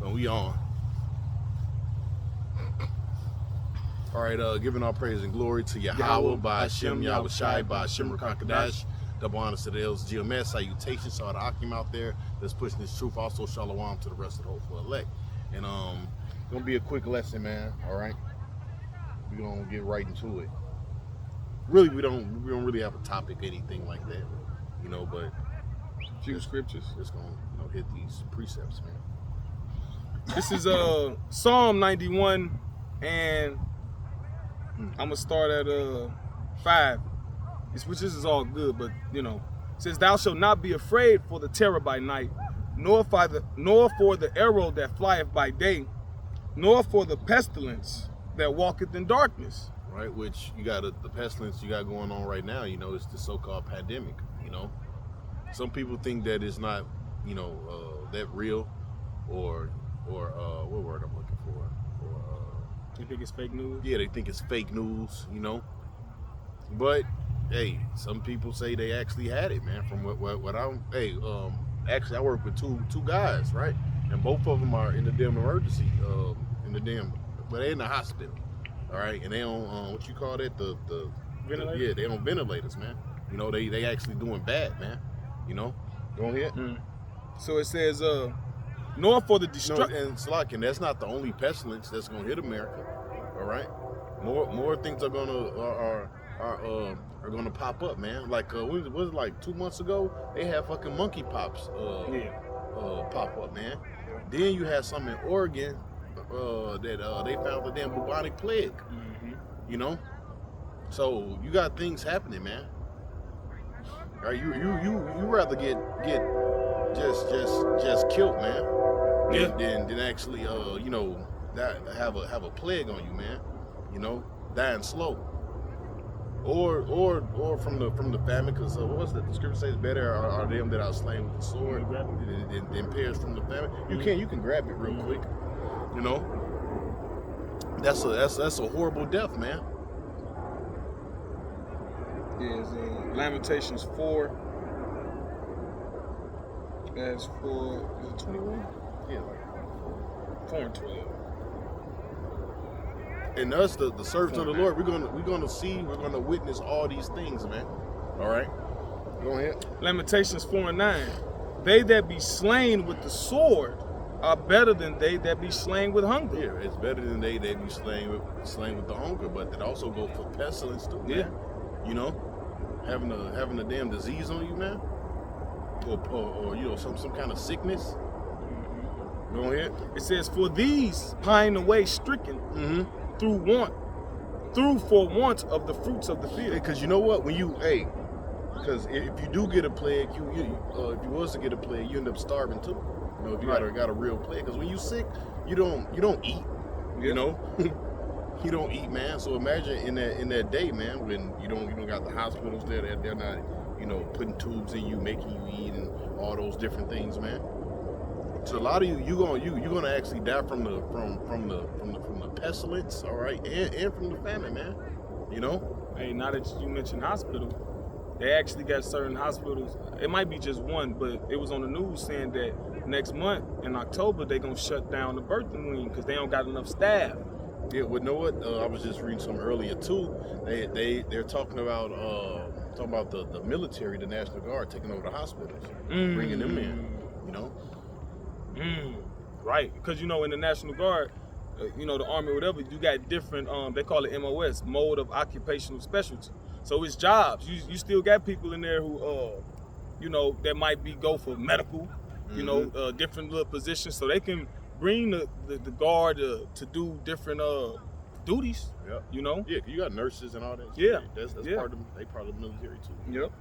And we on. All right, giving all praise and glory to Yahweh, by Hashem, Yahweh Shai, by Hashem, Rakakadash. Double honors to the elders, GMS, salutations to all the Akim out there that's pushing this truth. Also, shalom to the rest of the hopeful elect. And gonna be a quick lesson, man. All right, we're gonna get right into it. Really, we don't really have a topic, anything like that, you know. But a few scriptures. Just gonna hit these precepts, man. This is Psalm 91, and I'm gonna start at 5. Which is all good, but it says, "Thou shalt not be afraid for the terror by night, nor for the arrow that flieth by day, nor for the pestilence that walketh in darkness." Right, which you got the pestilence you got going on right now. It's the so-called pandemic. Some people think that it's not, that real, or what word I'm looking for? You think it's fake news? Yeah, they think it's fake news. But hey, some people say they actually had it, man. From what I'm, actually I work with two guys, right? And both of them are in the damn emergency, but they're in the hospital, all right? And they on what you call that, the ventilator? Yeah, they on ventilators, man. They actually doing bad, man. Go ahead. So it says, nor for the destruction. And Slakin, that's not the only pestilence that's gonna hit America, all right? More things are gonna pop up, man. Like was it like 2 months ago? They had fucking monkeypox pop up, man. Then you had some in Oregon that they found the damn bubonic plague. So you got things happening, man. All right, you rather get just killed, man, than actually have a plague on you, man. Dying slow. Or from the famine, because what was that? The scripture says, "Better are them that are slain with the sword than perish from the famine." You can grab it real quick. That's a horrible death, man. Yeah, it's Lamentations 4. As for, is it 21? Yeah, 4 and 12. And us, the servants of the Lord, we're gonna witness all these things, man. All right, go ahead. Lamentations 4 and 9. They that be slain with the sword are better than they that be slain with hunger. Yeah, it's better than they that be slain with the hunger, but that also go for pestilence too, man. Yeah. Having a damn disease on you, man, or some kind of sickness. Go ahead. It says, "For these pine away stricken for want of the fruits of the field." Because you know what, because if you do get a plague, if you was to get a plague, you end up starving too. If you got a real plague, because when you sick, you don't eat. You don't eat, man. So imagine in that day, man, when you don't got the hospitals there, they're not putting tubes in you, making you eat, and all those different things, man. So a lot of you're gonna actually die from the pestilence, all right, and from the famine, man. Hey, now that you mentioned hospital, they actually got certain hospitals. It might be just one, but it was on the news saying that next month in October they're gonna shut down the birthing wing because they don't got enough staff. Yeah, well, you know what? I was just reading some earlier too. They're talking about the military, the National Guard, taking over the hospitals, bringing them in. Right, because in the National Guard, the Army or whatever, you got different. They call it MOS, mode of occupational specialty. So it's jobs. You still got people in there who that might go for medical, different little positions, so they can bring the guard to do different duties. Yep. Yeah, you got nurses and all that. Yeah. That's part of the military too. Yep.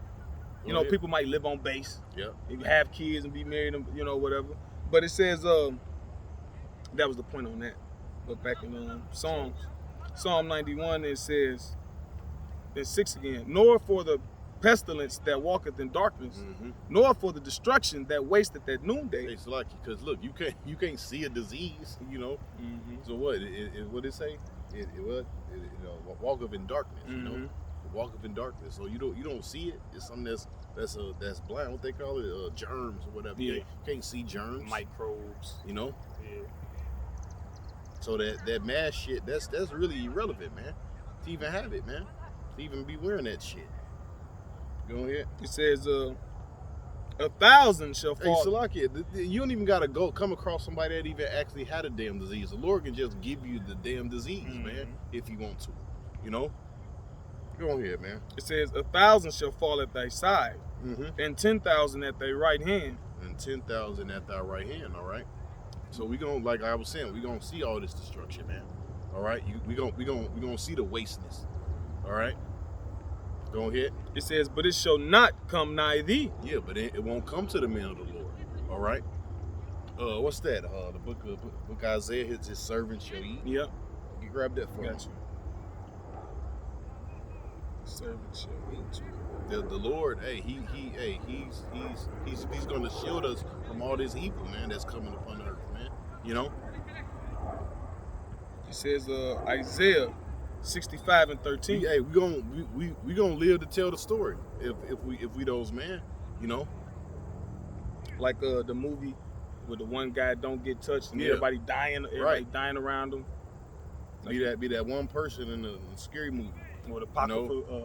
People might live on base. Yep. And have kids and be married and whatever. But it says that was the point on that. But back in Psalm 91, it says in 6 again, "Nor for the pestilence that walketh in darkness, nor for the destruction that wasteth at noonday." It's lucky because look, you can't see a disease, So what? What did it say? Walk up in darkness. Walk up in darkness. So you don't see it. It's something that's blind. What they call it? Germs or whatever. Yeah. You can't see germs. Microbes. You know. Yeah. So that mask shit, that's really irrelevant, man. To even have it, man. To even be wearing that shit. Go ahead. It says, 1,000 shall Hey, fall. Salakia, you don't even gotta come across somebody that even actually had a damn disease. The Lord can just give you the damn disease, man, if He wants to. You know. Go ahead, man. It says 1,000 shall fall at thy side, and 10,000 at thy right hand, and 10,000 at thy right hand. All right. So we gonna, like I was saying, we gonna see all this destruction, man. All right. We gonna see the wasteness. All right. Go ahead. It says, but it shall not come nigh thee. Yeah, but it won't come to the men of the Lord. All right. What's that? The book of Isaiah. His servant shall eat. Yep. You grab that for me. Got you. Servant shall eat. The Lord, hey, he's gonna shield us from all this evil, man, that's coming upon the earth, man. You know. It says Isaiah 65:13. Hey, we gonna live to tell the story if we those, man. You know. Like the movie where the one guy don't get touched and everybody dying around him. Like be that one person in the scary movie. Or the apocrypha,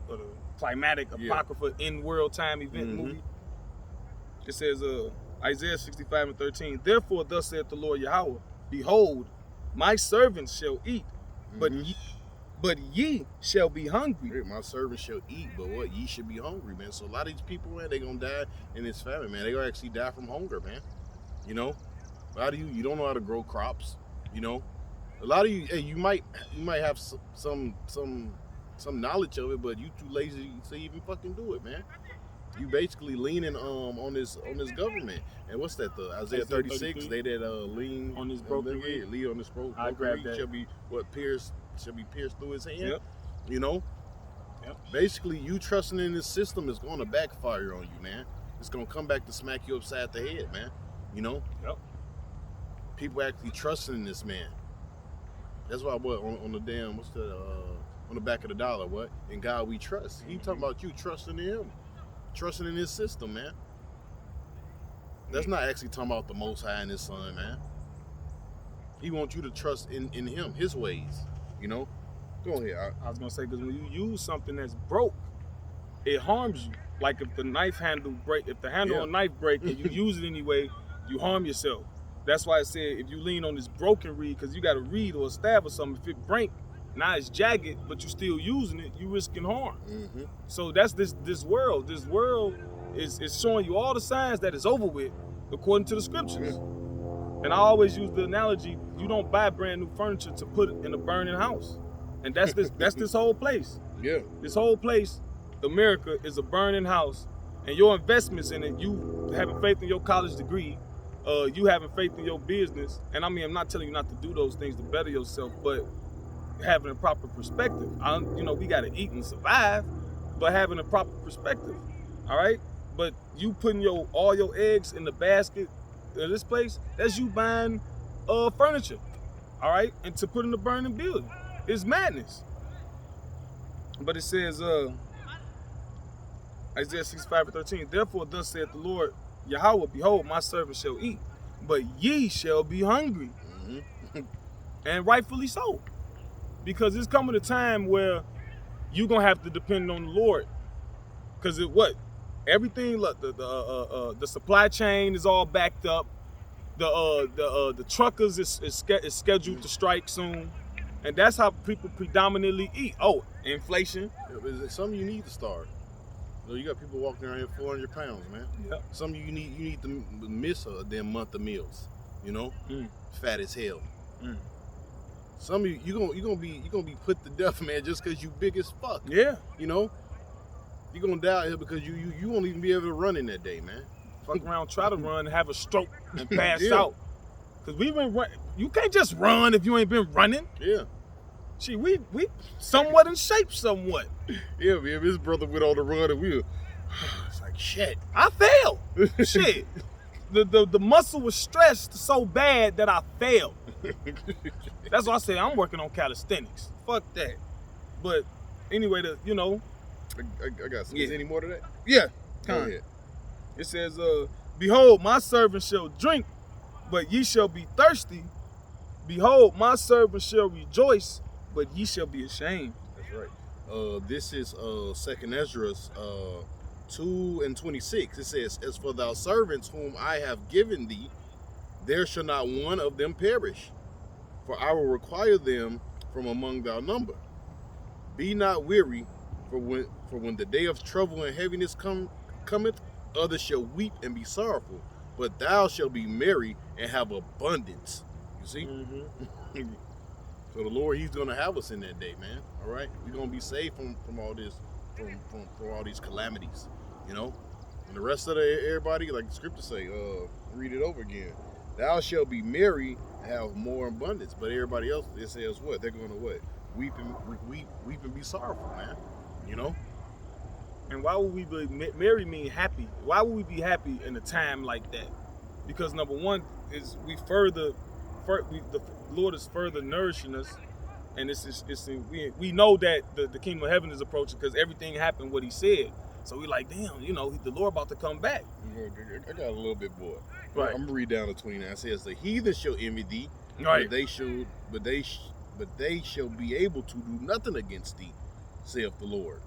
or the climatic apocrypha in world time event movie. It says Isaiah 65:13. Therefore, thus saith the Lord Yahweh, behold, my servants shall eat, but ye shall be hungry. My servants shall eat, but what? Ye should be hungry, man. So a lot of these people, man, they gonna die in this famine, man. They gonna actually die from hunger, man. You know, a lot of you don't know how to grow crops. You know, a lot of you, hey, you might have some knowledge of it, but you too lazy to even fucking do it, man. You basically leaning on this government. And what's that? The Isaiah 36. They that lean on this broken reed. Lean on this broken I grabbed that. shall be pierced through his hand. Yep. You know. Yep. Basically, you trusting in this system is going to backfire on you, man. It's going to come back to smack you upside the head, man. You know. Yep. People actually trusting in this man. That's why on the damn on the back of the dollar, what? In God we trust. He talking about you trusting in Him. Trusting in His system, man. That's not actually talking about the Most High and His Son, man. He wants you to trust in Him, His ways. You know? Go ahead. I was going to say, because when you use something that's broke, it harms you. Like if the handle on a knife break and you use it anyway, you harm yourself. That's why I said if you lean on this broken reed, because you got a reed or a stab or something, if it break, now it's jagged, but you still using it, you risking harm. So that's this world. This world is showing you all the signs that it's over with, according to the scriptures. And I always use the analogy: you don't buy brand new furniture to put in a burning house, and that's this whole place. Yeah. This whole place, America, is a burning house, and your investments in it, you having faith in your college degree, you having faith in your business, and I mean, I'm not telling you not to do those things to better yourself, but having a proper perspective. We got to eat and survive, but having a proper perspective, all right? But you putting all your eggs in the basket of this place, that's you buying furniture, all right? And to put in the burning building. It's madness. But it says, Isaiah 65:13, therefore thus saith the Lord Yahweh, behold, my servant shall eat, but ye shall be hungry. And rightfully so. Because it's coming a time where you're going to have to depend on the Lord. Because everything, look, the supply chain is all backed up. The truckers is scheduled to strike soon. And that's how people predominantly eat. Oh, inflation. Some of you need to starve. You got people walking around here 400 pounds, man. Yep. Some of you need to miss a damn month of meals. You know, fat as hell. Some of you gonna be put to death, man, just because you big as fuck. Yeah. You know, you're gonna die out here because you won't even be able to run in that day, man. Fuck around, try to run, have a stroke, and pass out. Cause we've been run. You can't just run if you ain't been running. Yeah. See, we somewhat in shape, somewhat. Yeah, man. His brother went on the run and it's like shit. I fell. Shit. The muscle was stressed so bad that I fell. That's why I say I'm working on calisthenics. Fuck that. But anyway, I got some. Is there any more to that? Yeah. Go ahead. It says, behold, my servant shall drink but ye shall be thirsty. Behold, my servant shall rejoice, but ye shall be ashamed. That's right. This is 2nd Ezra 2:26. It says, as for thy servants whom I have given thee, there shall not one of them perish, for I will require them from among thy number. Be not weary, for when the day of trouble and heaviness cometh, others shall weep and be sorrowful, but thou shalt be merry and have abundance. You see? Mm-hmm. So the Lord, He's gonna have us in that day, man. All right, we're gonna be saved from all this, from all these calamities, you know. And the rest of everybody, like the scripture say, read it over again. Thou shalt be merry and have more abundance. But everybody else, it says what? They're gonna what? Weep and be sorrowful, man. You know. And why would we be merry mean happy? Why would we be happy in a time like that? Because number one is the Lord is further nourishing us, and we know that the kingdom of heaven is approaching because everything happened what He said. So we like, damn, you know, the Lord about to come back. I got a little bit more. Right. I'm gonna read down to 29. It says, the heathen shall envy thee, right. but they shall be able to do nothing against thee, saith the Lord.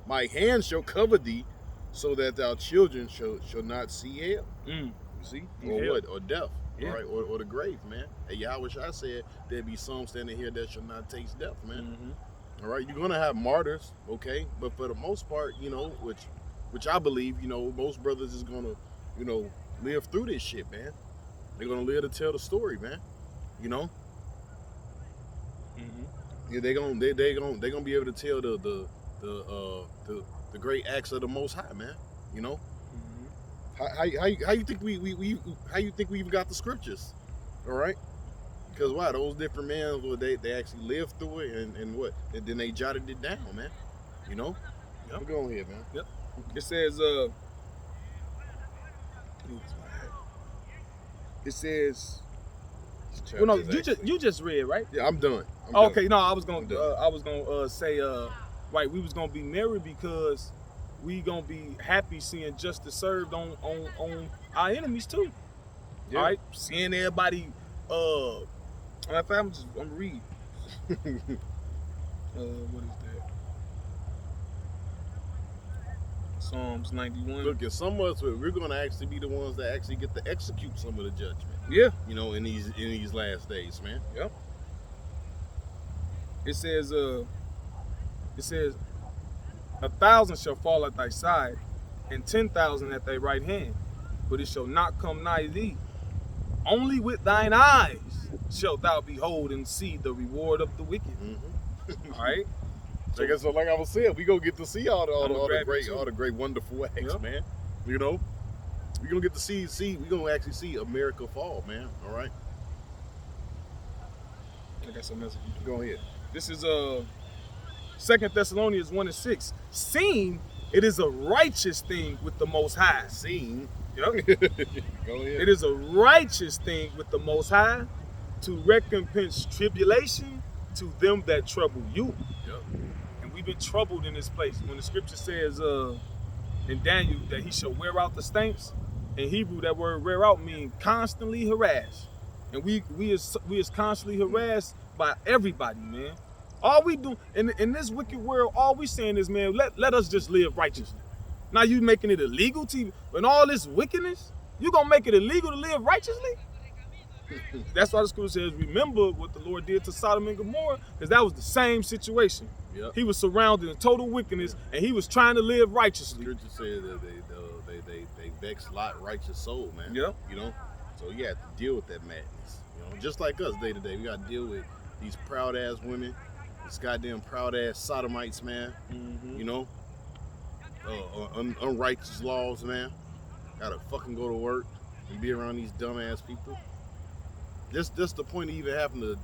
My hand shall cover thee, so that thy children shall not see hell. You see? Or hell. What? Or death. Yeah. All right? Or the grave, man. Hey, Yahweh I said there be some standing here that shall not taste death, man. Mm-hmm. All right, you're gonna have martyrs, okay? But for the most part, you know, which I believe, you know, most brothers is gonna, you know, live through this shit, man. They're gonna live to tell the story, man. You know. Mm-hmm. Yeah, they're gonna be able to tell the great acts of the Most High, man. You know. Mm-hmm. How you think we even got the scriptures? All right. Because why? Those different men, they actually lived through it and what? And then they jotted it down, man. You know? Yep. We're going here, man. Yep. It says, well, no, you just read, right? Yeah, I'm done. Okay, no, I was gonna say, right, we was gonna be merry because we gonna be happy seeing justice served on our enemies too. Yeah. All right, seeing everybody. I'm gonna read. What is that? Psalms 91. Look, at some of us, we're gonna actually be the ones that actually get to execute some of the judgment. Yeah. You know, in these last days, man. Yep. It says 1,000 shall fall at thy side, and 10,000 at thy right hand, but it shall not come nigh thee. Only with thine eyes shalt thou behold and see the reward of the wicked. Mm-hmm. All right. So like I was saying, we gonna get to see all the great wonderful acts, yep. Man. You know, we gonna get to see. We gonna actually see America fall, man. All right. I got some message. Go ahead. This is 2 Thessalonians 1:6. Seeing it is a righteous thing with the Most High. Seeing. Yep. Go ahead. It is a righteous thing with the Most High to recompense tribulation to them that trouble you. Yep. And we've been troubled in this place. When the scripture says in Daniel that he shall wear out the saints, in Hebrew that word wear out means constantly harassed. And we is constantly harassed by everybody, man. All we do in this wicked world, all we saying is, man, let us just live righteously. Now you making it illegal to, in all this wickedness, you gonna make it illegal to live righteously? That's why the scripture says, remember what the Lord did to Sodom and Gomorrah, because that was the same situation. Yep. He was surrounded in total wickedness, and he was trying to live righteously. The scripture says that they vexed Lot, righteous soul, man. Yep. You know, so you have to deal with that madness. You know, just like us day to day, we got to deal with these proud ass women, these goddamn proud ass sodomites, man. Mm-hmm. You know. Unrighteous laws, man. Gotta fucking go to work and be around these dumbass people. That's the point of even having to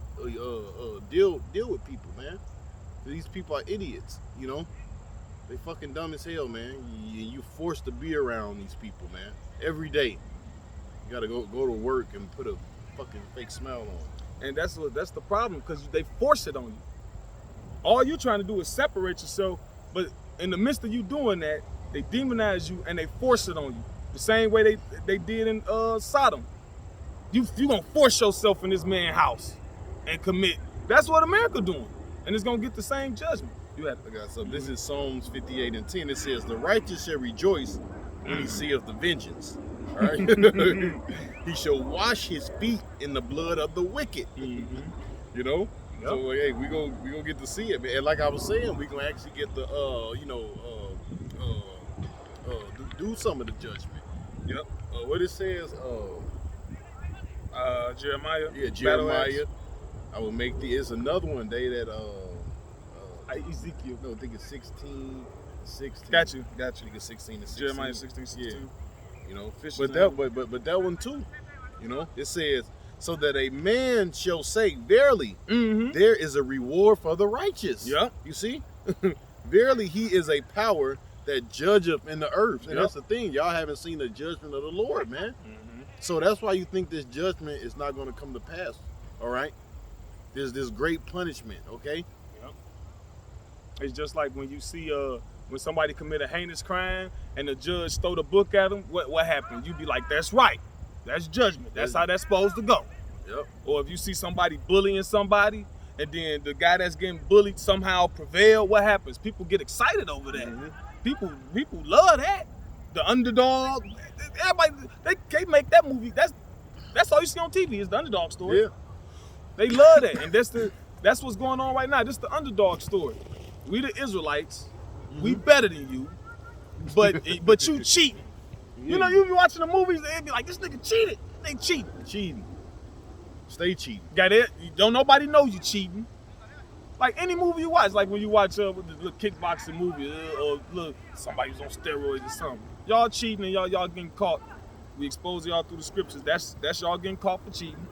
deal with people, man. These people are idiots, you know. They fucking dumb as hell, man. You forced to be around these people, man. Every day, you gotta go to work and put a fucking fake smile on. And that's the problem, because they force it on you. All you're trying to do is separate yourself, but in the midst of you doing that, they demonize you and they force it on you. The same way they did in Sodom. You gonna force yourself in this man's house and commit. That's what America doing. And it's gonna get the same judgment. You have I got something. This is Psalms 58:10. It says, "The righteous shall rejoice when he seeth the vengeance." All right. He shall wash his feet in the blood of the wicked. You know? Yep. So hey, we gonna get to see it, man. And like I was saying, we gonna actually get to do some of the judgment. Yep. What it says, Jeremiah. Yeah, Jeremiah. I will make it's another one day that Ezekiel. No, I think it's 16. Got you. I think it's 16 and 16. Jeremiah 16:16. Yeah. You know, but that one too. You know, it says, so that a man shall say, verily, there is a reward for the righteous. Yeah. You see? Verily, he is a power that judgeth in the earth. And that's the thing. Y'all haven't seen the judgment of the Lord, man. So that's why you think this judgment is not going to come to pass. All right? There's this great punishment, okay? Yep. It's just like when you see when somebody commit a heinous crime and the judge throw the book at them, what happened? You be like, that's right. That's judgment. That's how that's supposed to go. Yep. Or if you see somebody bullying somebody and then the guy that's getting bullied somehow prevail, what happens? People get excited over that. People love that. The underdog. Everybody, they make that movie. That's all you see on TV is the underdog story. Yeah. They love that, and that's what's going on right now. This is the underdog story. We the Israelites, we better than you, but you cheating. You know, you be watching the movies, they be like, this nigga cheated. They cheating. Stay cheating. Got it? Don't nobody know you cheating. Like any movie you watch, like when you watch the little kickboxing movie, or look, somebody's on steroids or something. Y'all cheating and y'all getting caught. We expose y'all through the scriptures. That's y'all getting caught for cheating.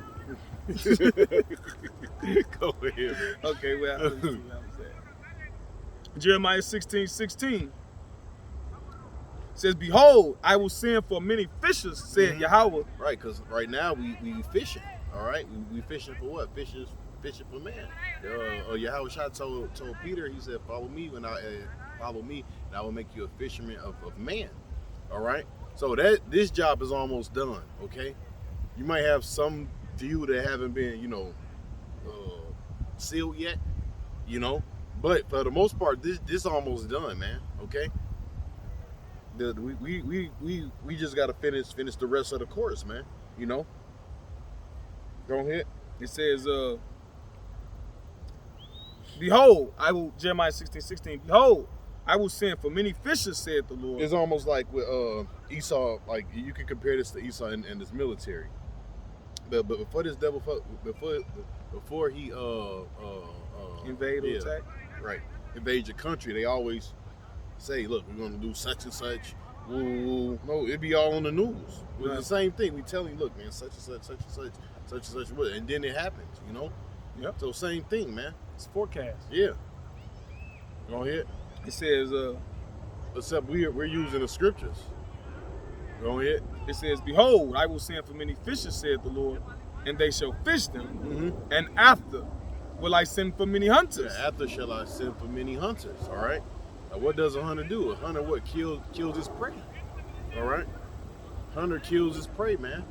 Go ahead. Okay, where was that? Jeremiah 16:16 says, "Behold, I will send for many fishers," said Yahweh. Right, because right now we fishing. All right, we fishing for what? Fishing for man. Yahweh Shai told Peter, he said, "Follow me, and I will make you a fisherman of man." All right. So this job is almost done. Okay. You might have some few that haven't been, sealed yet, but for the most part, this almost done, man. Okay. We just gotta finish the rest of the course, man. Go ahead. It says, "Behold, I will," Jeremiah 16:16. "Behold, I will send for many fishers," said the Lord. It's almost like with Esau. Like you can compare this to Esau and his military. But before this devil, before he invade or attack, right? Invade your country. They always say, "Look, we're gonna do such and such." Ooh, no, it'd be all on the news. It's the same thing. We tell you, "Look, man, such and such, such and such, such and such," and then it happens. Yep. So same thing, man. It's forecast. Yeah. Go ahead. It says, except we're using the scriptures. Go ahead. It says, "Behold, I will send for many fishers," said the Lord, "and they shall fish them. And after will I send for many hunters." Yeah, after shall I send for many hunters. All right. Now, what does a hunter do? A hunter kills his prey. All right. Hunter kills his prey, man.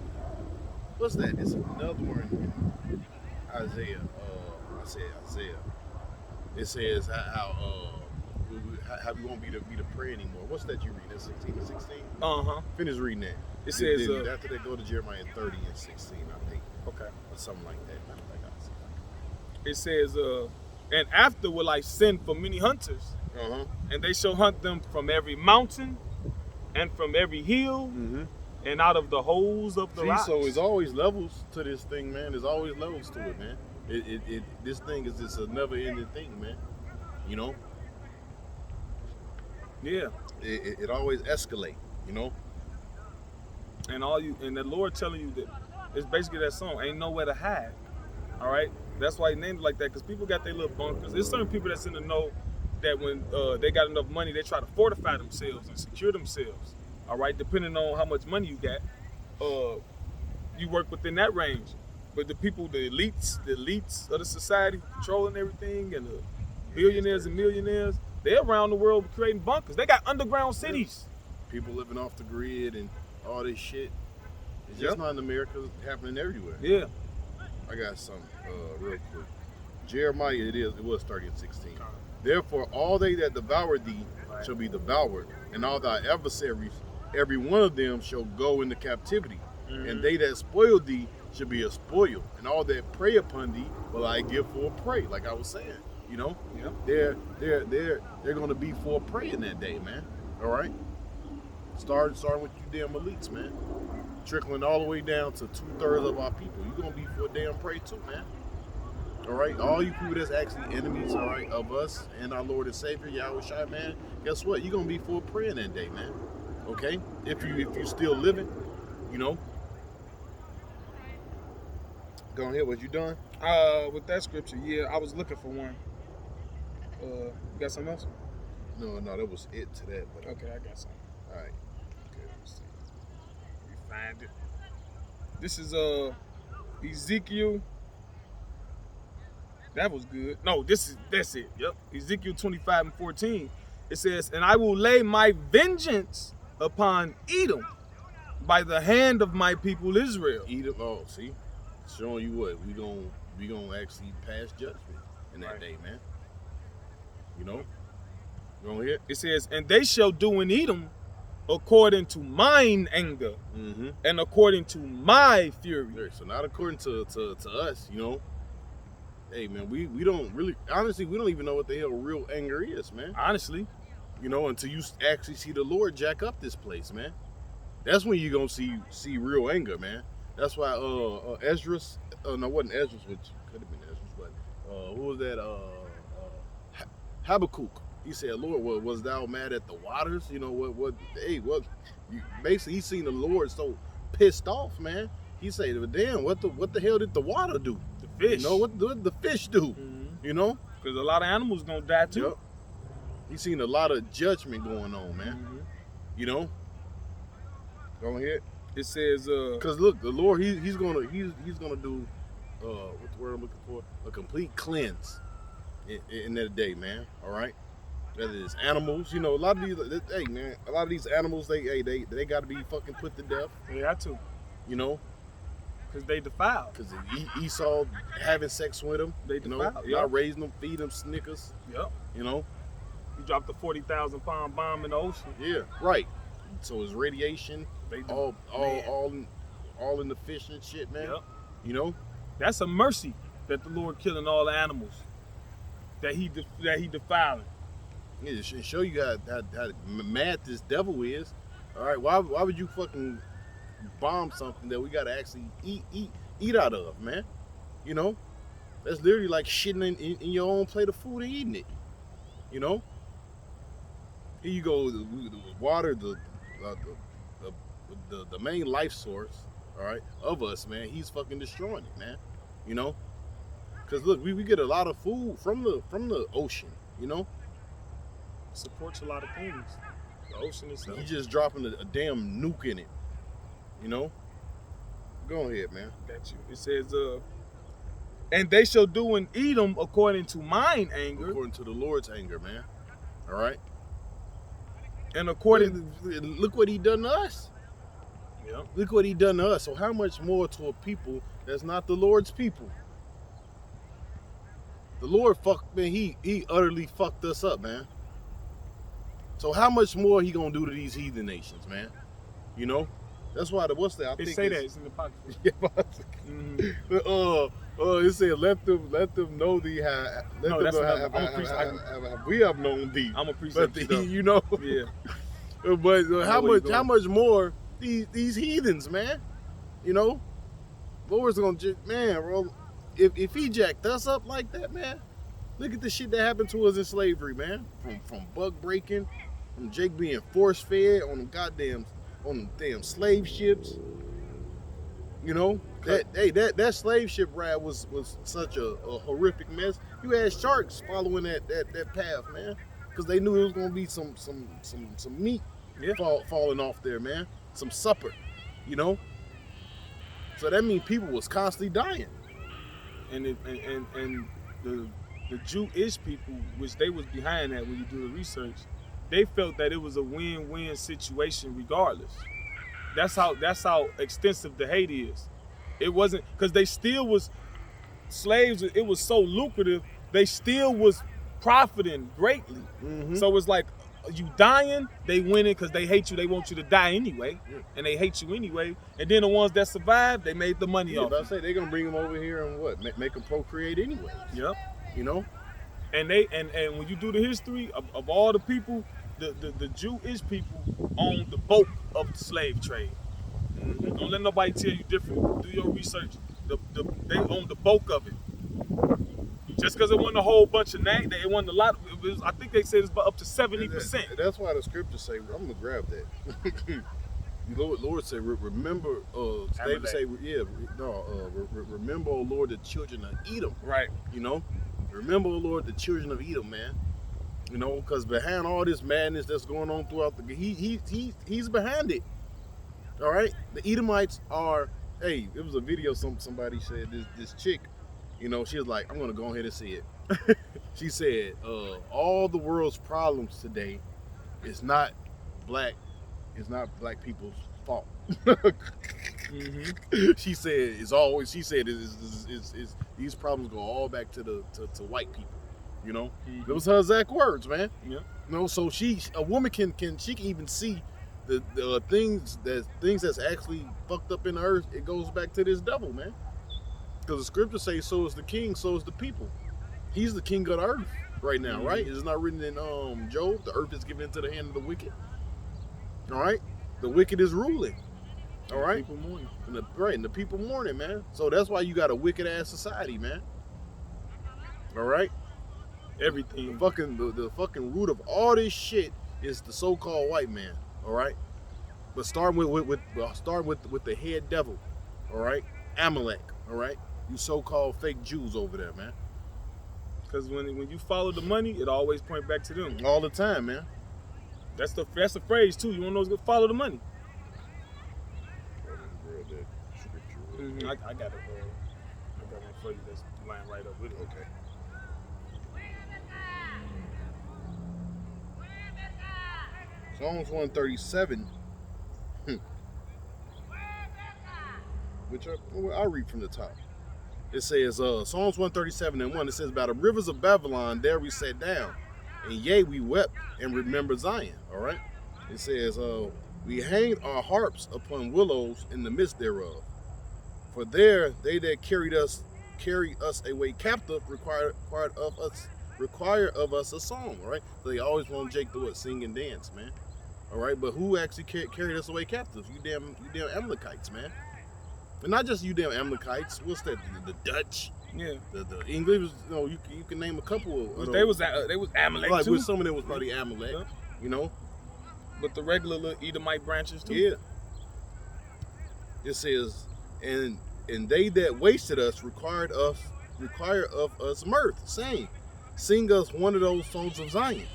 What's that? It's another one. Isaiah. I said Isaiah. It says how we won't be the prey anymore. What's that you read? That's 16 and 16? Finish reading that. It says after they go to Jeremiah 30 and 16, I think. Okay. Or something like that. It says, "And after will I send for many hunters, and they shall hunt them from every mountain and from every hill and out of the holes of the rocks." So it's always levels to this thing, man. There's always levels to it, man. This thing is just a never-ending thing, man. Yeah. It always escalate, And the Lord telling you that it's basically that song, "Ain't nowhere to hide." All right. That's why he named it like that, because people got their little bunkers. There's certain people that's in the know that when they got enough money, they try to fortify themselves and secure themselves. All right, depending on how much money you got, you work within that range. But the people, the elites of the society, controlling everything, and the billionaires and millionaires, they're around the world creating bunkers. They got underground cities. People living off the grid and all this shit. It's just not in America. It's happening everywhere. Yeah. I got something real quick. Jeremiah, it was 30 and 16. Therefore, all they that devour thee shall be devoured, and all thy adversaries, every one of them shall go into captivity. And they that spoil thee shall be a spoil, and all that prey upon thee will I give for a prey. Like I was saying, you know, they're gonna be for a prey in that day, man. All right, starting with you damn elites, man, trickling all the way down to 2/3 of our people. You're gonna be for a damn prey too, man. All right, all you people that's actually enemies, all right, of us and our Lord and Savior Yahweh Shai, man. Guess what? You're gonna be for a prey in that day, man. Okay, if you still living, you know. Go ahead, what you done? With that scripture, yeah, I was looking for one. You got something else? No, that was it to that. But Okay, I got something. all right. Okay, let's see. Let me find it. This is Ezekiel. That was good. No, that's it. Yep. Ezekiel 25 and 14. It says, "And I will lay my vengeance upon Edom by the hand of my people Israel." Edom, oh, see, showing you what we gonna actually pass judgment in that day, man. You know, go ahead. It says, "And they shall do in Edom according to mine anger and according to my fury." So not according to us, you know. Hey man, we don't really, honestly, we don't even know what the hell real anger is, man. Honestly, you know, until you actually see the Lord jack up this place, man. That's when you gonna see real anger, man. That's why Esdras, no, it wasn't Esdras, which could have been Esdras, but who was that? Habakkuk. He said, "Lord, was thou mad at the waters?" You know what? Hey, basically he seen the Lord so pissed off, man. He said, "Well, damn, what the hell did the water do? the fish. You know what the fish do? You know, because a lot of animals gonna die too. Yep. He seen a lot of judgment going on, man. You know. Go ahead. It says, because look, the Lord, he's gonna do, what's the word I'm looking for? A complete cleanse in that day, man. All right. Whether it's animals, you know, a lot of these animals, they got to be fucking put to death. They got to. You know. Because they defiled. Because Esau having sex with them. They defiled. Not raising them, feed them Snickers. Yep. You know. He dropped a 40,000 pound bomb in the ocean. Yeah. Right. So it's radiation. They all in the fish and shit, man. Yep. You know. That's a mercy that the Lord killing all the animals that he defiling. Yeah, it should show you how mad this devil is. All right, why would you fucking bomb something that we gotta actually eat out of, man? You know, that's literally like shitting in your own plate of food and eating it. You know, here you go, the water, the main life source, all right, of us, man. He's fucking destroying it, man. You know, because look, we get a lot of food from the ocean. You know. Supports a lot of things. The ocean itself. You just dropping a damn nuke in it. You know? Go ahead, man. Got you. It says, "And they shall do in Edom according to mine anger." According to the Lord's anger, man. All right? And according look what he done to us. Yeah. Look what he done to us. So how much more to a people that's not the Lord's people? The Lord he utterly fucked us up, man. So how much more he gonna do to these heathen nations, man? You know, that's why what's that? I think say that it's in the pocket. It said let them know thee how. We have known thee. I'm appreciate you know. Yeah. But how much more these heathens, man? You know, Lord's gonna bro. If he jacked us up like that, man, look at the shit that happened to us in slavery, man. From bug breaking. From Jake being force fed on them damn slave ships. You know, that slave ship ride was such a horrific mess. You had sharks following that path, man, because they knew it was gonna be some meat falling off there, man, some supper, you know. So that means people was constantly dying, and the Jewish people, which they was behind that when you do the research, they felt that it was a win-win situation regardless. That's how extensive the hate is. It wasn't because they still was slaves. It was so lucrative. They still was profiting greatly. Mm-hmm. So it's like you dying, they winning because they hate you. They want you to die anyway, and they hate you anyway. And then the ones that survived, they made the money off. I say they're gonna bring them over here and what? Make them procreate anyway. Yep. You know. And when you do the history of all the people, the Jewish people own the bulk of the slave trade. Mm-hmm. Don't let nobody tell you different. Do your research. They own the bulk of it. Just because it wasn't a whole bunch of names, it wasn't a lot. I think they said it's up to 70%. That's why the scriptures say, I'm gonna grab that. Lord said, remember. David say, remember, O Lord, the children of Edom. Right. You know, remember, O Lord, the children of Edom, man. You know, because behind all this madness that's going on throughout he's behind it. All right, the Edomites are. Hey, it was a video. Somebody said this chick. You know, she was like, I'm gonna go ahead and say it. She said, all the world's problems today is not black people's fault. Mm-hmm. She said these problems go all back to white people. You know, mm-hmm. It was her exact words, man. Yeah. You know, so a woman can even see the things that's actually fucked up in the earth. It goes back to this devil, man. Because the scriptures say, so is the king, so is the people. He's the king of the earth right now, mm-hmm. Right? It's not written in Job. The earth is given into the hand of the wicked. All right? The wicked is ruling. All right? People mourning. And the people mourning, man. So that's why you got a wicked-ass society, man. All right? Everything. The fucking root of all this shit is the so-called white man. All right? But starting with the head devil. All right? Amalek. All right? You so-called fake Jews over there, man. Because when you follow the money, it always points back to them. All the time, man. That's the phrase, too. You want to know what's going to follow the money. Mm-hmm. I got it. I got one for you that's lying right up with it. Okay. Psalms 137. Which I'll read from the top. It says, Psalms 137 and 1, it says, by the rivers of Babylon, there we sat down, and yea, we wept and remembered Zion. All right? It says, we hanged our harps upon willows in the midst thereof. For there they that carry us away captive require of us a song. All right? So they always want Jake to sing and dance, man. All right? But who actually carried us away captive? You damn Amalekites, man. And not just you damn Amalekites. What's that? The Dutch. Yeah. The English. You know, you can name a couple of. They was Amalek like too. With some of them was probably Amalek. Yeah. You know. But the regular little Edomite branches too. Yeah. It says, and they that wasted us require of us mirth, saying, sing us one of those songs of Zion.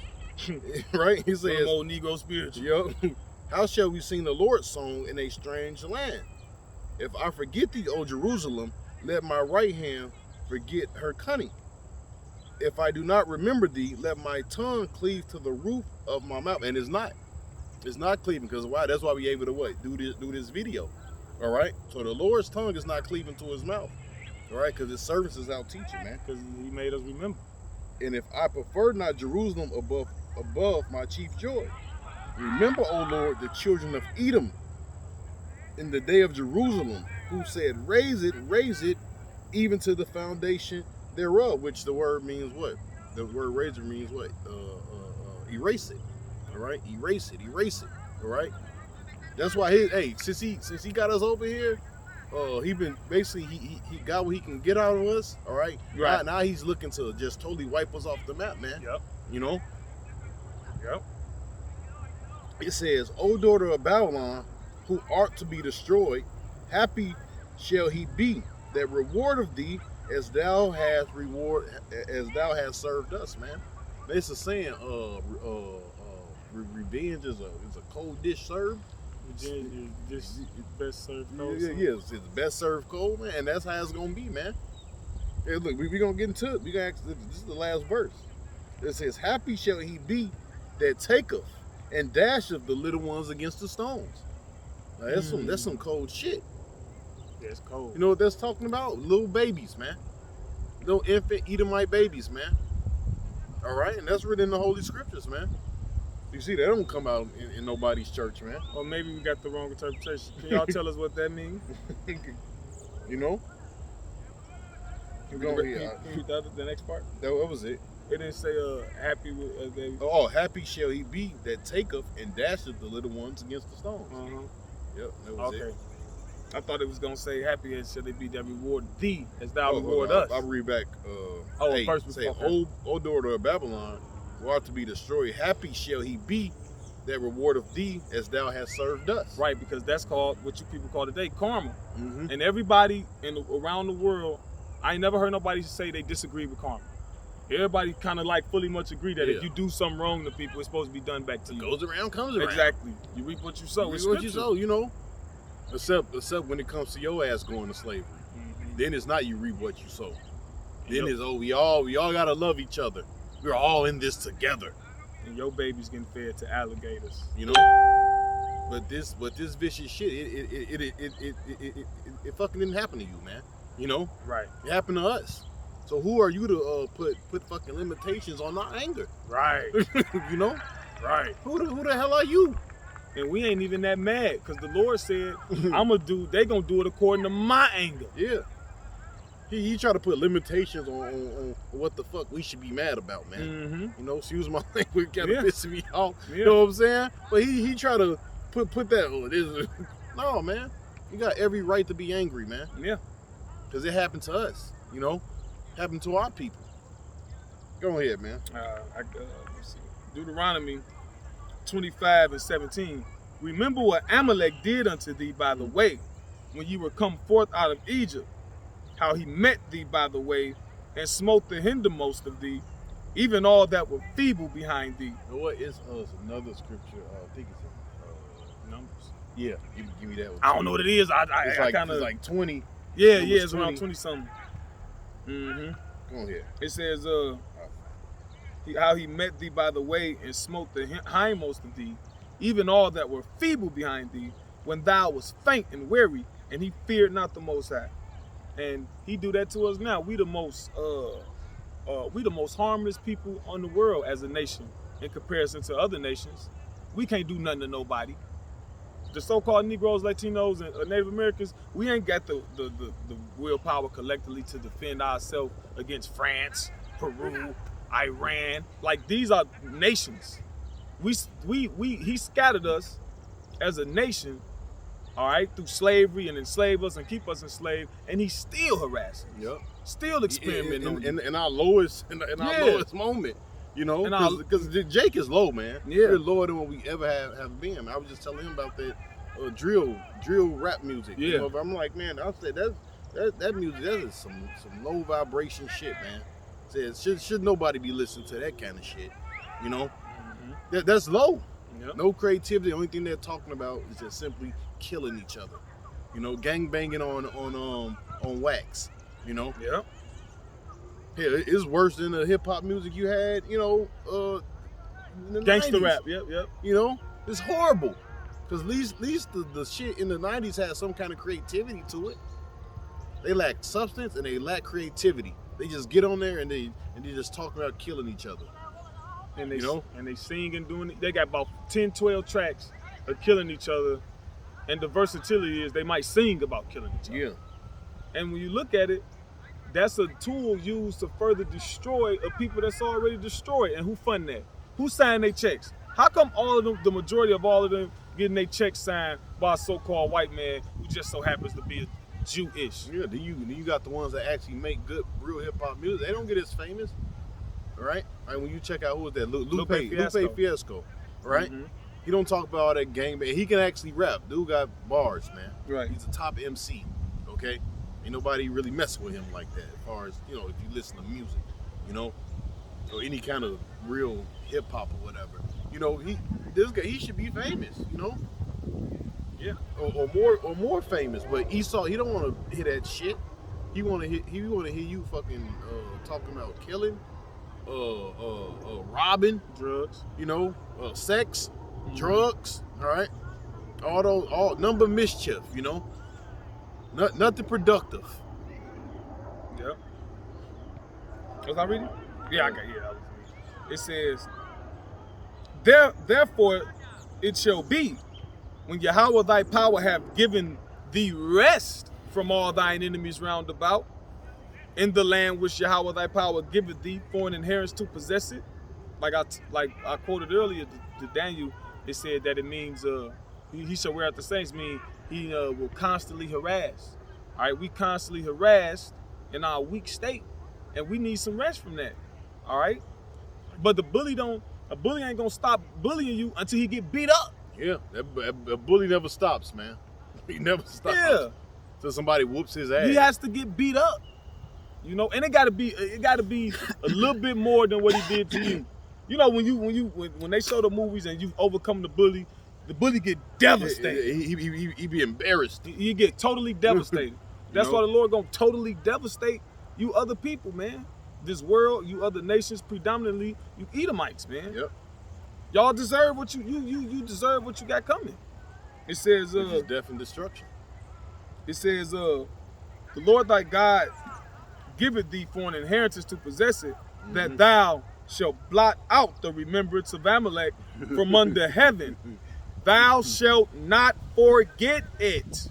Right? He says, old Negro spiritual. Yo, how shall we sing the Lord's song in a strange land? If I forget thee, O Jerusalem, let my right hand forget her cunning. If I do not remember thee, let my tongue cleave to the roof of my mouth. And it's not cleaving, because why? That's why we able to what? Do this video. All right? So the Lord's tongue is not cleaving to his mouth. All right? Because his service is out teaching, man. Because he made us remember. And if I prefer not Jerusalem above my chief joy, remember, O Lord, the children of Edom, in the day of Jerusalem, who said, raise it, even to the foundation thereof, which the word means what? The word raise it means what? Erase it. All right? Erase it. All right? That's why since he got us over here, he been basically he got what he can get out of us. All right? Right. Now he's looking to just totally wipe us off the map, man. Yep. You know? Yep. It says, O daughter of Babylon, who art to be destroyed, happy shall he be that reward of thee as thou hast served us, man. It's a saying, revenge is a cold dish served. Revenge is best served cold. Yeah, it's best served cold, man, and that's how it's gonna be, man. Hey, look, we're gonna get into it. This is the last verse. It says, happy shall he be that taketh and dasheth the little ones against the stones. Like, that's some cold shit. Yeah, it's cold. You know what that's talking about? Little babies, man. Little infant Edomite babies, man. All right, and that's written in the Holy Scriptures, man. You see, that don't come out in nobody's church, man. Or maybe we got the wrong interpretation. Can y'all tell us what that means? You know? Can you read the next part? That was it. It didn't say happy with baby. Oh, happy shall he be that taketh and dasheth the little ones against the stones. Yep, that was it. I thought it was gonna say happy as shall they be that reward thee as thou reward us. I'll read back. First say, O daughter of Babylon, who art to be destroyed, happy shall he be that rewardeth thee as thou hast served us. Right, because that's called what you people call today karma. And everybody around the world, I ain't never heard nobody say they disagree with karma. Everybody kind of like fully much agree that if you do something wrong to people, it's supposed to be done back to you. Goes around, comes around. Exactly. You reap what you sow. You reap what you sow, you know. Except when it comes to your ass going to slavery. Then it's not you reap what you sow. Then it's we all gotta love each other. We're all in this together. And your baby's getting fed to alligators. You know? But this vicious shit, it fucking didn't happen to you, man. You know? Right. It happened to us. So who are you to put fucking limitations on our anger? Right. You know? Right. Who the hell are you? And we ain't even that mad, because the Lord said, they gonna do it according to my anger. Yeah. He tried to put limitations on what the fuck we should be mad about, man. You know, excuse my language, kind of pissing me off. You know what I'm saying? But he tried to put that. No, man. You got every right to be angry, man. Yeah. Because it happened to us, you know? Happened to our people. Go ahead, man. Let's see. Deuteronomy 25:17. Remember what Amalek did unto thee by the way, when you were come forth out of Egypt, how he met thee by the way, and smote the hindermost of thee, even all that were feeble behind thee. You know what is another scripture? I think it's in Numbers. Yeah, give me that one. I don't know what it is. It's like 20. Yeah, it's around 20 something. Go ahead. It says, how he met thee by the way and smote the hindmost of thee, even all that were feeble behind thee, when thou was faint and weary, and he feared not the Most High. And he do that to us now. We the most harmless people on the world as a nation in comparison to other nations. We can't do nothing to nobody. The so-called Negroes, Latinos, and Native Americans, we ain't got the willpower collectively to defend ourselves against France, Peru, Iran. Like, these are nations. He scattered us as a nation, all right, through slavery and enslave us and keep us enslaved, and he's still harassing us. Yep. Still experimenting on in our lowest lowest moment. You know, because Jake is low, man. Yeah. We're lower than what we ever have been. Man. I was just telling him about that drill rap music. Yeah. You know, but I'm like, man, I'll say that music, that is some low vibration shit, man. Says should nobody be listening to that kind of shit. You know? That's low. Yep. No creativity. The only thing they're talking about is just simply killing each other. You know, gang banging on wax. You know? Yeah. Yeah, it's worse than the hip hop music you had, you know, in the gangster 90s. Rap, yep. You know, it's horrible. Because at least the shit in the 90s had some kind of creativity to it. They lack substance and they lack creativity. They just get on there and they just talk about killing each other. And they, you know? And they sing and doing it. They got about 10, 12 tracks of killing each other. And the versatility is they might sing about killing each other. Yeah. And when you look at it, that's a tool used to further destroy a people that's already destroyed. And who fund that? Who signed their checks? How come all of them, the majority of all of them, getting their checks signed by a so-called white man who just so happens to be Jewish? Yeah, then you got the ones that actually make good, real hip-hop music. They don't get as famous, right? Like when you check out, who was that? Lupe Fiasco, right? He don't talk about all that gang, but he can actually rap. Dude got bars, man. Right. He's a top MC, okay? Ain't nobody really messing with him like that as far as, you know, if you listen to music, you know, or any kind of real hip hop or whatever. You know, this guy, he should be famous, you know? Yeah. Or more famous, but Esau, he don't want to hear that shit. He want to hear you fucking talking about killing, robbing, drugs, you know, sex, drugs, all right? all number mischief, you know. Nothing productive. Yep. Was I reading? Yeah, I got that was me. It says, therefore it shall be, when Yahweh thy power have given thee rest from all thine enemies round about, in the land which Yahweh thy power giveth thee for an inheritance to possess it. Like I quoted earlier to Daniel, it said that it means he shall wear out the saints, mean he will constantly harass. All right, we constantly harassed in our weak state, and we need some rest from that. All right, but a bully ain't gonna stop bullying you until he get beat up. Yeah, a bully never stops, man. He never stops. Yeah, till somebody whoops his ass. He has to get beat up, you know, and it gotta be a little bit more than what he did to you. You know, when they show the movies and you overcome the bully get devastated. He be embarrassed. He get totally devastated. That's why the Lord gonna totally devastate you other people, man. This world, you other nations, predominantly you Edomites, man. Yep. Y'all deserve what you deserve what you got coming. It says Which is death and destruction. It says the Lord thy God giveth thee for an inheritance to possess it, that thou shalt blot out the remembrance of Amalek from under heaven. Thou shalt not forget it.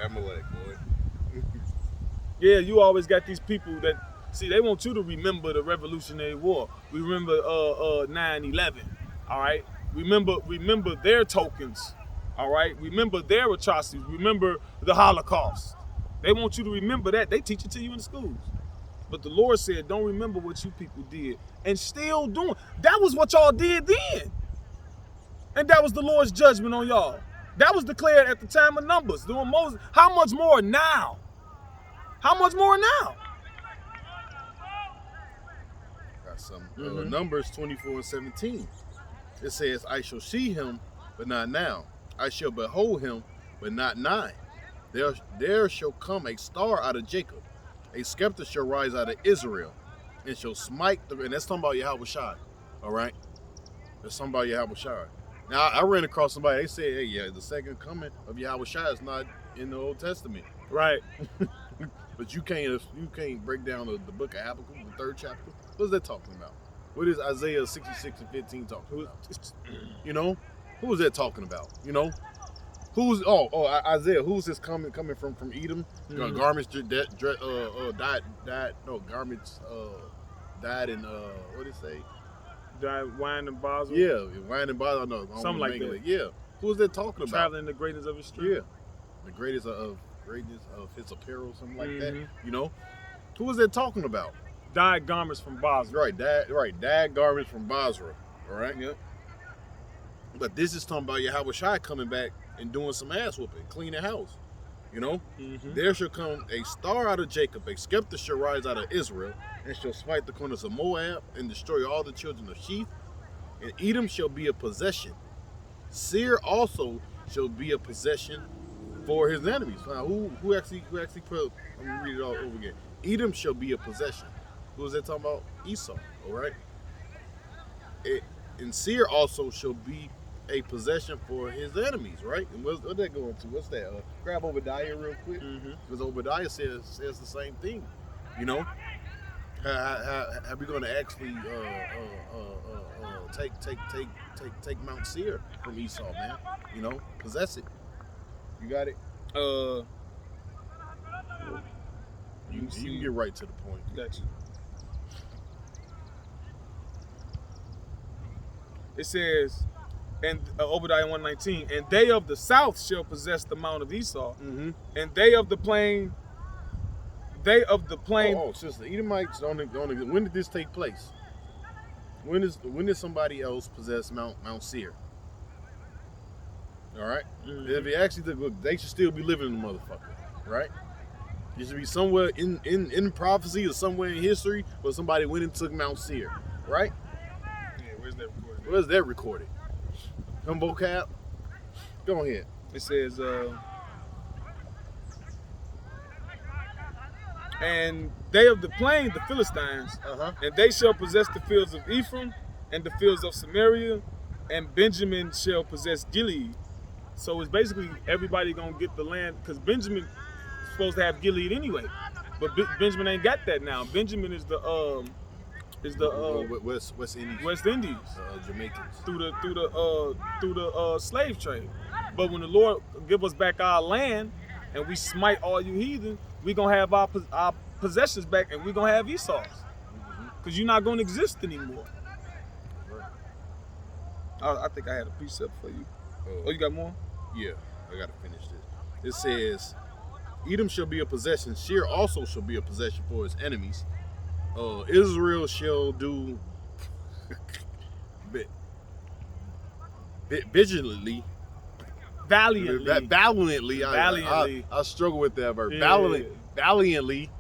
Amalek, boy. Yeah, you always got these people that see they want you to remember the Revolutionary War. We remember 9/11. All right, remember their tokens. All right, remember their atrocities. Remember the Holocaust. They want you to remember that. They teach it to you in the schools. But the Lord said, don't remember what you people did and still doing. That was what y'all did then. And that was the Lord's judgment on y'all. That was declared at the time of Numbers, during Moses. How much more now? How much more now? Got some Numbers 24:17. It says, I shall see him, but not now. I shall behold him, but not nigh. There shall come a star out of Jacob. A scepter shall rise out of Israel, and shall smite the. And that's talking about Yahweh Shai. All right? That's talking about Yahweh Shai. Now, I ran across somebody, they said, hey, yeah, the second coming of Yahweh Shai is not in the Old Testament. Right. But you can't break down the book of Habakkuk, the 3rd chapter. What is that talking about? What is Isaiah 66:15 talking about? You know? Who is that talking about? You know? Isaiah, who's this coming from Edom? Garments died in what did it say? Died wine and Basel. Yeah, wine and Basel. No, something like that. Yeah. Who is that talking about? Traveling the greatness of his strength. Yeah. The greatest of his apparel, something like that. You know? Who is that talking about? Dyed garments from Basra. Dyed garments from Basra. All right? Yep. But this is talking about Yahweh Shai coming back and doing some ass whooping, cleaning house. You know? There shall come a star out of Jacob, a scepter shall rise out of Israel, and shall smite the corners of Moab, and destroy all the children of Sheth. And Edom shall be a possession. Seir also shall be a possession for his enemies. Now, who actually put? Let me read it all over again. Edom shall be a possession. Who is that talking about? Esau. All right. And Seir also shall be a possession for his enemies, right? And what's that going to? What's that? Grab Obadiah real quick, because Obadiah says the same thing. You know, how we going to actually take Mount Seir from Esau, man? You know, possess it. You got it. You can get right to the point. Gotcha. It says, and Obadiah 1:19, and they of the south shall possess the mount of Esau, and they of the plain. Oh, since the Edomites when did this take place? When did somebody else possess Mount Seir? All right. If it actually took, they should still be living in the motherfucker, right? It should be somewhere in prophecy or somewhere in history where somebody went and took Mount Seir, right? Yeah, where's that recorded? Where's that recorded? Come vocab. Go ahead. It says, and they of the plain, the Philistines, and they shall possess the fields of Ephraim and the fields of Samaria, and Benjamin shall possess Gilead. So it's basically everybody gonna get the land because Benjamin is supposed to have Gilead anyway, but Benjamin ain't got that now. Benjamin is the West Indies, West Indies Jamaicans through the slave trade. But when the Lord give us back our land and we smite all you heathen, we gonna have our possessions back and we gonna have Esau's because you're not gonna exist anymore. I think I had a precept for you. Oh, you got more? Yeah, I gotta finish this. It says, Edom shall be a possession. Seir also shall be a possession for his enemies. Israel shall do vigilantly. Valiantly. I struggle with that verb. Yeah. Valiantly.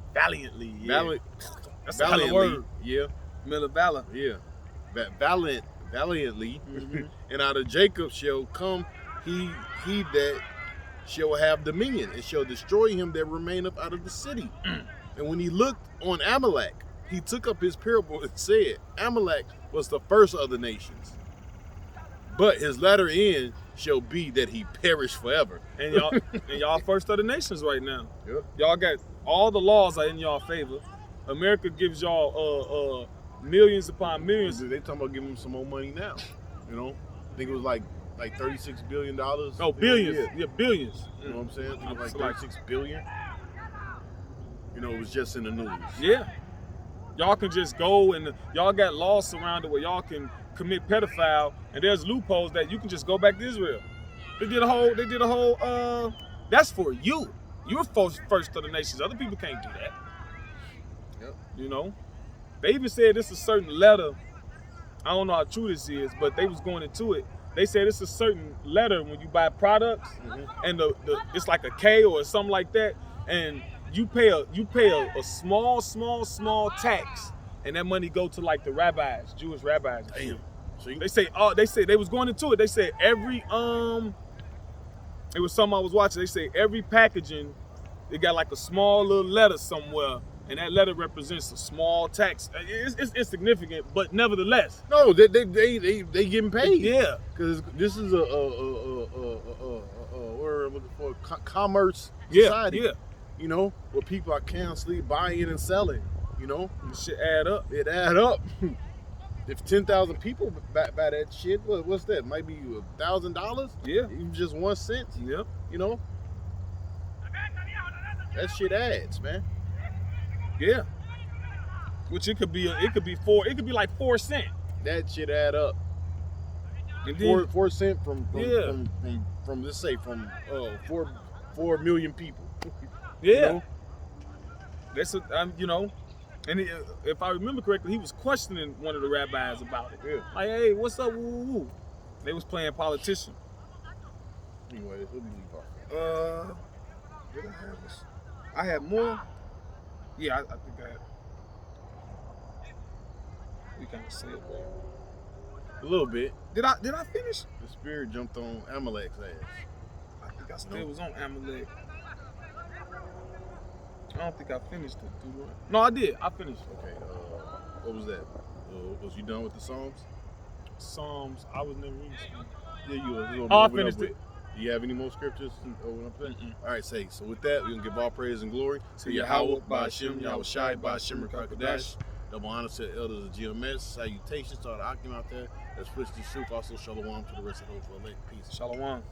Yeah. That's a hell of a word. Yeah. Mill of valor. Yeah. Valiantly. Mhm. And out of Jacob shall come he that shall have dominion, and shall destroy him that remaineth out of the city. And when he looked on Amalek, he took up his parable and said, Amalek was the first of the nations, but his latter end shall be that he perish forever. And y'all first of the nations right now. Yep. Y'all got all the laws are in y'all favor. America gives y'all millions upon millions. They talking about giving him some more money now. You know, I think it was like $36 billion. No, billions. Yeah, billions. You know what I'm saying? I think it was like 36 billion. You know, it was just in the news. Yeah. Y'all can just go and y'all got laws surrounded where y'all can commit pedophile, and there's loopholes that you can just go back to Israel. They did a whole that's for you. You're first of the nations. Other people can't do that. Yep. You know? They even said it's a certain letter. I don't know how true this is, but they was going into it. They said it's a certain letter when you buy products, and the it's like a K or something like that, and you pay a small tax, and that money go to like the rabbis, Jewish rabbis. Damn. See? They say they was going into it. They said every it was something I was watching. They say every packaging, they got like a small little letter somewhere, and that letter represents a small tax. It's insignificant, but nevertheless. No, they getting paid. Yeah, because this is a we're looking for commerce society. Yeah. You know, where people are constantly buying and selling. You know, this shit add up. It add up. If 10,000 people buy that shit, what's that? Might be $1,000. Yeah, even just 1 cent. Yep. You know, that shit adds, man. Yeah. Which it could be like 4 cents. That shit add up. And then, 4 cents from let's say from 4 million people. Yeah. You know? That's you know, and if I remember correctly, he was questioning one of the rabbis about it. Yeah. Like, hey, what's up? Woo. They was playing politician. Anyway, what do you leave off? Did I have this? I had more. Yeah, I think I had. We kind of said that. A little bit. Did I finish? The spirit jumped on Amalek's ass. I think I still was on Amalek. I don't think I finished it. No, I did. I finished. Okay. What was that? Was you done with the Psalms? Psalms. I was never reading Psalms. Yeah, you were. I finished it. Do you have any more scriptures? All right, say. So with that, we're going to give all praise and glory to Yahweh, Ba'ashem, Yahweh Shai, Ba'ashem, Rakakadash. Double honor to the elders of GMS. Salutations to all the Akim out there. Let's push the truth. Also, shalom to the rest of those who are late. Peace. Shalom.